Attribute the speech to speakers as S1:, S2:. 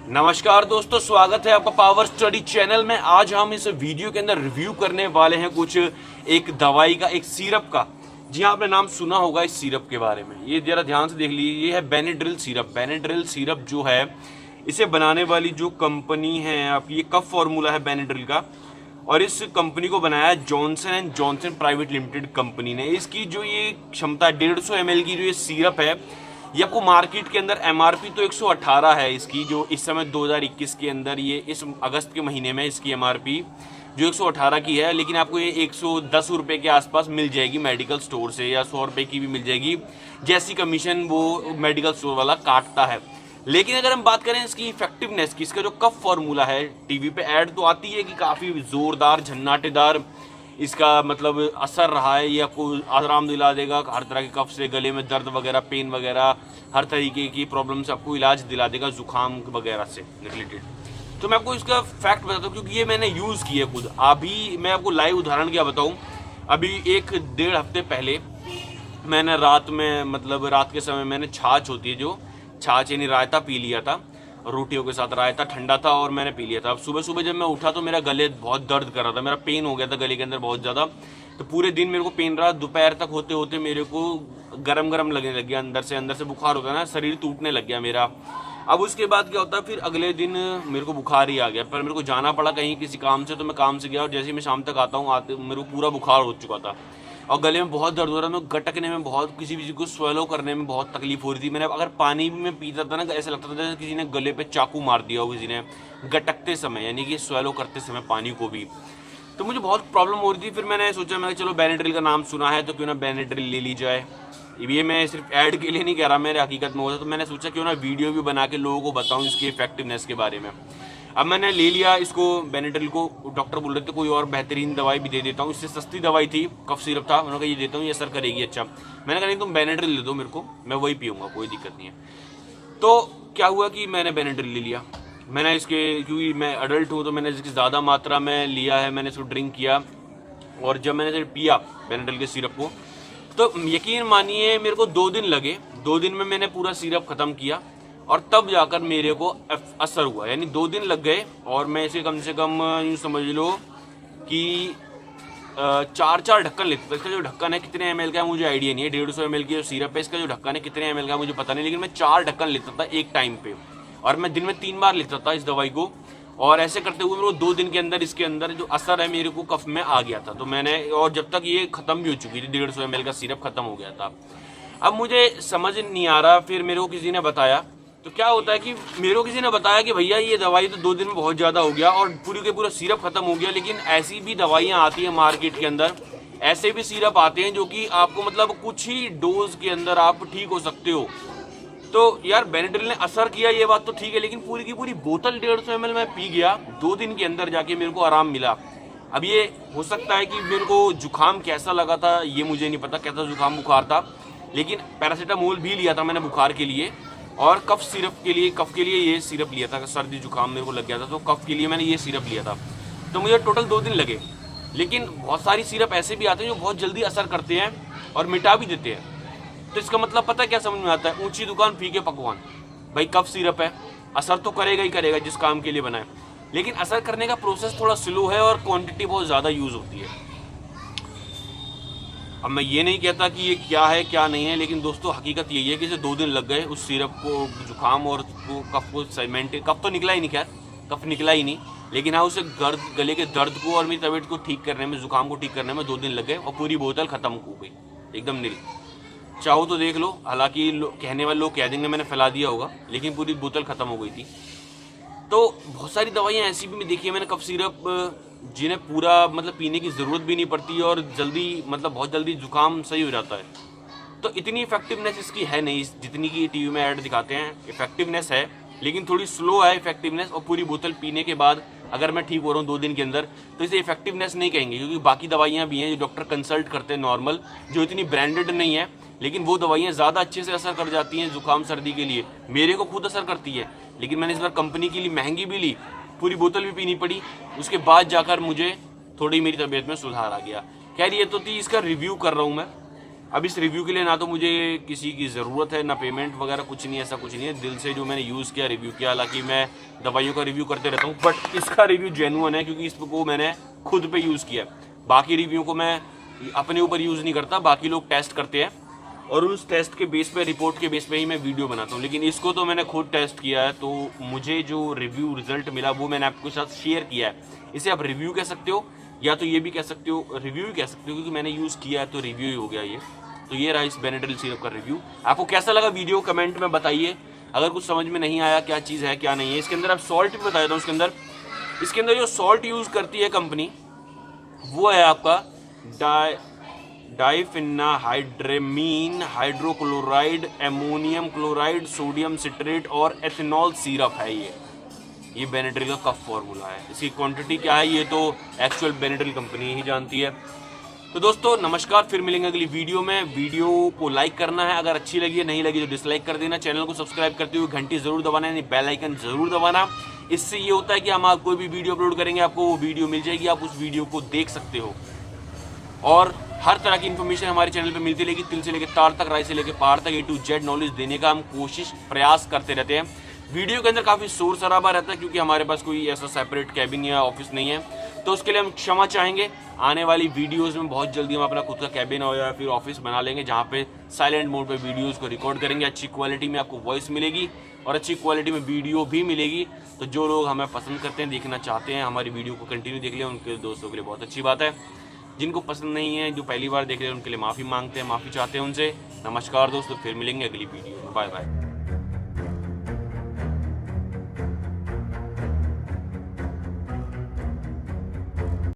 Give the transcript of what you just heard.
S1: नमस्कार दोस्तों, स्वागत है आपका पावर स्टडी चैनल में। आज हम इस वीडियो के अंदर रिव्यू करने वाले हैं कुछ एक दवाई का, एक सिरप का। जी हाँ, आपने नाम सुना होगा इस सिरप के बारे में। ये जरा ध्यान से देख लीजिए, ये है बेनेड्रिल सिरप। बेनेड्रिल सिरप जो है, इसे बनाने वाली जो कंपनी है आपकी, ये कफ फार्मूला है बेनेड्रिल का, और इस कंपनी को बनाया Johnson and Johnson private limited company ने। इसकी जो ये क्षमता 150 ml की जो ये सिरप है, ये आपको मार्केट के अंदर एमआरपी तो 118 है इसकी, जो इस समय 2021 के अंदर, ये इस अगस्त के महीने में इसकी एमआरपी जो 118 की है, लेकिन आपको ये 110 रुपये के आसपास मिल जाएगी मेडिकल स्टोर से, या 100 रुपये की भी मिल जाएगी, जैसी कमीशन वो मेडिकल स्टोर वाला काटता है। लेकिन अगर हम बात करें इसकी इफेक्टिवनेस की, इसका जो कफ फार्मूला है, टीवी पे ऐड तो आती है कि काफ़ी ज़ोरदार झन्नाटेदार इसका मतलब असर रहा है, ये आपको आराम दिला देगा हर तरह के कफ से, गले में दर्द वगैरह, पेन वगैरह, हर तरीके की प्रॉब्लम से आपको इलाज दिला देगा, जुकाम वगैरह से रिलेटेड। तो मैं आपको इसका फैक्ट बताता हूँ, क्योंकि ये मैंने यूज़ किया खुद। अभी मैं आपको लाइव उदाहरण क्या बताऊँ, अभी 1-1.5 हफ्ते पहले मैंने रात में, मतलब रात के समय मैंने छाछ होती है जो, छाछ यानी रायता पी लिया था, रोटियों के साथ रायता ठंडा था और मैंने पी लिया था। अब सुबह सुबह जब मैं उठा तो मेरा गले बहुत दर्द कर रहा था, मेरा पेन हो गया था गले के अंदर बहुत ज़्यादा। तो पूरे दिन मेरे को पेन रहा, दोपहर तक होते होते मेरे को गरम गरम लगने लग गया, अंदर से बुखार होता है ना, शरीर टूटने लग गया मेरा। अब उसके बाद क्या होता है, फिर अगले दिन मेरे को बुखार ही आ गया, पर मेरे को जाना पड़ा कहीं किसी काम से, तो मैं काम से गया और जैसे ही मैं शाम तक आता हूँ, आते मेरे को पूरा बुखार हो चुका था और गले में बहुत दर्द हो रहा था। मैं गटकने में बहुत, किसी भी चीज़ को स्वेलो करने में बहुत तकलीफ हो रही थी। मैंने अगर पानी भी मैं पीता था ना, ऐसा लगता था जैसे किसी ने गले पे चाकू मार दिया हो किसी ने, गटकते समय, यानी कि स्वेलो करते समय पानी को भी। तो मुझे बहुत प्रॉब्लम हो रही थी। फिर मैंने सोचा, मैं चलो बेनेड्रिल का नाम सुना है तो क्यों ना बेनेड्रिल ले ली जाए। ये मैं सिर्फ ऐड के लिए नहीं कह रहा, मेरे हकीकत में होता। तो मैंने सोचा क्यों ना वीडियो भी बना के लोगों को बताऊँ इसकी इफेक्टिवनेस के बारे में। अब मैंने ले लिया इसको, बेनेड्रिल को। डॉक्टर बोल रहे थे कोई और बेहतरीन दवाई भी दे देता हूँ, इससे सस्ती दवाई थी, कफ सिरप था, उन्होंने कहा ये देता हूँ, ये असर करेगी अच्छा। मैंने कहा नहीं, तुम बेनेड्रिल दे दो मेरे को, मैं वही पीऊँगा, कोई दिक्कत नहीं है। तो क्या हुआ कि मैंने बेनेड्रिल ले लिया। मैंने इसके, क्योंकि मैं अडल्ट हूँ तो मैंने इसकी ज़्यादा मात्रा में लिया है, मैंने इसको ड्रिंक किया। और जब मैंने पिया बेनेड्रिल के सिरप को, तो यकीन मानिए मेरे को 2 दिन लगे। 2 दिन में मैंने पूरा सिरप ख़त्म किया और तब जाकर मेरे को असर हुआ, यानी 2 दिन लग गए। और मैं इसे कम से कम यूँ समझ लो कि 4-4 ढक्कन लेता था। इसका जो ढक्कन है कितने ml का है मुझे आइडिया नहीं है, 150 ml की जो सिरप है, इसका जो ढक्कन है कितने ml का है मुझे पता नहीं, लेकिन मैं 4 ढक्कन लेता था एक टाइम पे, और मैं दिन में 3 बार लेता था इस दवाई को। और ऐसे करते हुए मेरे को 2 दिन के अंदर इसके अंदर जो असर है मेरे को कफ में आ गया था। तो मैंने, और जब तक ये ख़त्म भी हो चुकी थी, 150 ml का सिरप ख़त्म हो गया था। अब मुझे समझ नहीं आ रहा, फिर मेरे को किसी ने बताया। तो क्या होता है कि मेरे को किसी ने बताया कि भैया ये दवाई तो 2 दिन में बहुत ज़्यादा हो गया और पूरी के पूरा सिरप ख़त्म हो गया, लेकिन ऐसी भी दवाइयाँ आती हैं मार्केट के अंदर, ऐसे भी सिरप आते हैं जो कि आपको मतलब कुछ ही डोज के अंदर आप ठीक हो सकते हो। तो यार बेनेड्रिल ने असर किया, ये बात तो ठीक है, लेकिन पूरी की पूरी बोतल 150 ml मैं पी गया। 2 दिन के अंदर जाके मेरे को आराम मिला। अब ये हो सकता है कि मेरे को जुकाम कैसा लगा था ये मुझे नहीं पता, कैसा जुकाम बुखार था, लेकिन पैरासीटामोल भी लिया था मैंने बुखार के लिए, और कफ सिरप के लिए, कफ के लिए ये सिरप लिया था। सर्दी जुकाम मेरे को लग गया था तो कफ के लिए मैंने ये सिरप लिया था। तो मुझे टोटल 2 दिन लगे। लेकिन बहुत सारी सिरप ऐसे भी आते हैं जो बहुत जल्दी असर करते हैं और मिटा भी देते हैं। तो इसका मतलब पता क्या समझ में आता है, ऊंची दुकान फीके पकवान। भाई कफ सिरप है, असर तो करेगा ही करेगा जिस काम के लिए बना है, लेकिन असर करने का प्रोसेस थोड़ा स्लो है और क्वांटिटी बहुत ज़्यादा यूज़ होती है। अब मैं ये नहीं कहता कि ये क्या है क्या नहीं है, लेकिन दोस्तों हकीकत यही है कि इसे 2 दिन लग गए उस सिरप को, जुकाम और कफ को सेमेंट, कफ तो निकला ही नहीं, खैर कफ निकला ही नहीं, लेकिन हाँ उसे गले के दर्द को और मेरी तबीयत को ठीक करने में, जुकाम को ठीक करने में 2 दिन लग गए और पूरी बोतल ख़त्म हो गई एकदम नील। चाहो तो देख लो, हालांकि कहने वाले लोग कह देंगे मैंने फैला दिया होगा, लेकिन पूरी बोतल ख़त्म हो गई थी। तो बहुत सारी दवाइयाँ ऐसी भी देखी है मैंने, कफ सिरप, जिन्हें पूरा मतलब पीने की ज़रूरत भी नहीं पड़ती और जल्दी, मतलब बहुत जल्दी जुकाम सही हो जाता है। तो इतनी इफेक्टिवनेस इसकी है नहीं जितनी की टीवी में ऐड दिखाते हैं। इफेक्टिवनेस है लेकिन थोड़ी स्लो है इफेक्टिवनेस, और पूरी बोतल पीने के बाद अगर मैं ठीक हो रहा हूँ 2 दिन के अंदर, तो इसे इफेक्टिवनेस नहीं कहेंगे, क्योंकि बाकी दवाइयाँ भी हैं जो डॉक्टर कंसल्ट करते हैं नॉर्मल, जो इतनी ब्रांडेड नहीं है, लेकिन वो दवाइयाँ ज़्यादा अच्छे से असर कर जाती हैं जुकाम सर्दी के लिए। मेरे को खुद असर करती है, लेकिन मैंने इस बार कंपनी के लिए महंगी भी ली, पूरी बोतल भी पीनी पड़ी, उसके बाद जाकर मुझे थोड़ी मेरी तबीयत में सुधार आ गया। खैर ये तो थी, इसका रिव्यू कर रहा हूँ मैं। अब इस रिव्यू के लिए ना तो मुझे किसी की ज़रूरत है, ना पेमेंट वगैरह, कुछ नहीं, ऐसा कुछ नहीं है। दिल से जो मैंने यूज़ किया, रिव्यू किया। हालांकि मैं दवाइयों का रिव्यू करते रहता हूँ, बट इसका रिव्यू जेन्युइन है क्योंकि इसको मैंने खुद पे यूज़ किया है। बाकी रिव्यू को मैं अपने ऊपर यूज़ नहीं करता, बाकी लोग टेस्ट करते हैं और उस टेस्ट के बेस पे, रिपोर्ट के बेस पे ही मैं वीडियो बनाता हूँ। लेकिन इसको तो मैंने खुद टेस्ट किया है, तो मुझे जो रिव्यू रिजल्ट मिला वो मैंने आपके साथ शेयर किया है। इसे आप रिव्यू कह सकते हो या तो ये भी कह सकते हो, रिव्यू ही कह सकते हो क्योंकि मैंने यूज़ किया है तो रिव्यू ही हो गया ये। तो ये रहा इस बेनेड्रिल सिरप का रिव्यू। आपको कैसा लगा वीडियो कमेंट में बताइए। अगर कुछ समझ में नहीं आया क्या चीज़ है क्या नहीं है। इसके अंदर आप सॉल्ट भी बता देता हूँ। इसके अंदर जो सॉल्ट यूज़ करती है कंपनी वो है आपका diphenhydramine hydrochloride ammonium chloride sodium citrate और एथेनॉल सिरप है ये बेनेड्रिल का कफ फॉर्मूला है। इसकी क्वांटिटी क्या है ये तो एक्चुअल बेनेड्रिल कंपनी ही जानती है। तो दोस्तों नमस्कार, फिर मिलेंगे अगली वीडियो में। वीडियो को लाइक करना है, अगर अच्छी लगी है, नहीं लगी तो डिसलाइक कर देना। चैनल को सब्सक्राइब करते हुए घंटी जरूर दबाना, यानी बेल आइकन जरूर दबाना। इससे ये होता है कि हम कोई भी वीडियो अपलोड करेंगे आपको वो वीडियो मिल जाएगी, आप उस वीडियो को देख सकते हो। और हर तरह की इन्फॉर्मेशन हमारे चैनल पे मिलती रहेगी, तिल से लेकर तार तक, राय से लेकर पार तक, A to Z नॉलेज देने का हम प्रयास करते रहते हैं। वीडियो के अंदर काफ़ी शोर शराबा रहता है क्योंकि हमारे पास कोई ऐसा सेपरेट कैबिन या ऑफिस नहीं है, तो उसके लिए हम क्षमा चाहेंगे। आने वाली वीडियोस में बहुत जल्दी हम अपना खुद का कैबिन और या फिर ऑफिस बना लेंगे जहाँ पे साइलेंट मोड पे वीडियोस को रिकॉर्ड करेंगे। अच्छी क्वालिटी में आपको वॉइस मिलेगी और अच्छी क्वालिटी में वीडियो भी मिलेगी। तो जो लोग हमें पसंद करते हैं, देखना चाहते हैं, हमारी वीडियो को कंटिन्यू देख लें, उनके दोस्तों के लिए बहुत अच्छी बात है। जिनको पसंद नहीं है, जो पहली बार देख रहे हैं, उनके लिए माफ़ी मांगते हैं, माफ़ी चाहते हैं उनसे। नमस्कार दोस्तों, फिर मिलेंगे अगली वीडियो में। Bye bye.